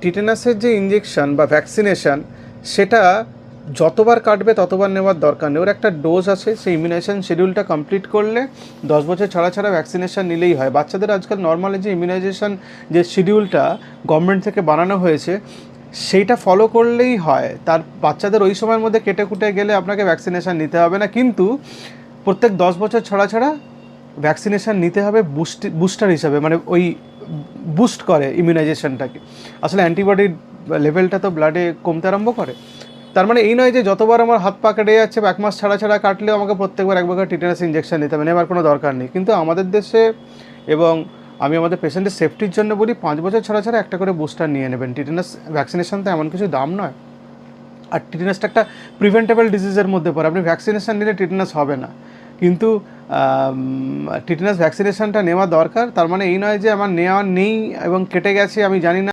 টিটেনাসের যে ইঞ্জেকশন বা ভ্যাকসিনেশন সেটা যতবার কাটবে ততবার নেওয়ার দরকার নেই। ওর একটা ডোজ আছে, সেই ইমিউনাইজেশন শিডিউলটা কমপ্লিট করলে 10 বছর ছাড়া ছাড়া ভ্যাকসিনেশন নিলেই হয়। বাচ্চাদের আজকাল নর্মালি যে ইমিউনাইজেশন যে শিডিউলটা গভর্নমেন্ট থেকে বানানো হয়েছে সেইটা ফলো করলেই হয়। তার বাচ্চাদের ওই সময়ের মধ্যে কেটে কুটে গেলে আপনাকে ভ্যাকসিনেশন নিতে হবে না, কিন্তু প্রত্যেক 10 বছর ছাড়া ছাড়া ভ্যাকসিনেশান নিতে হবে বুস্টার হিসাবে, মানে ওই বুস্ট করে ইমিউনাইজেশনটাকে। আসলে অ্যান্টিবডির লেভেলটা তো ব্লাডে কমতে আরম্ভ করে। তার মানে এই নয় যে যতবার আমার হাত পা কেটে যাচ্ছে বা 1 মাস ছাড়া ছাড়া কাটলেও আমাকে প্রত্যেকবার একবার করে টিটেনাস ইঞ্জেকশন নিতে হবে, নেওয়ার কোনো দরকার নেই। কিন্তু আমাদের দেশে, এবং আমি আমাদের পেশেন্টের সেফটির জন্য বলি, 5 বছর ছাড়া ছাড়া একটা করে বুস্টার নিয়ে নেবেন। টিটেনাস ভ্যাকসিনেশন তো এমন কিছু দাম নয়। আর টিটেনাসটা একটা প্রিভেন্টেবল ডিজিজের মধ্যে পড়ে। আপনি ভ্যাকসিনেশন নিলে টিটেনাস হবে না, কিন্তু টিটেনাস ভ্যাকসিনেশনটা নেওয়া দরকার। তার মানে এই নয় যে আমার নেওয়া নেই এবং কেটে গেছে আমি জানি না।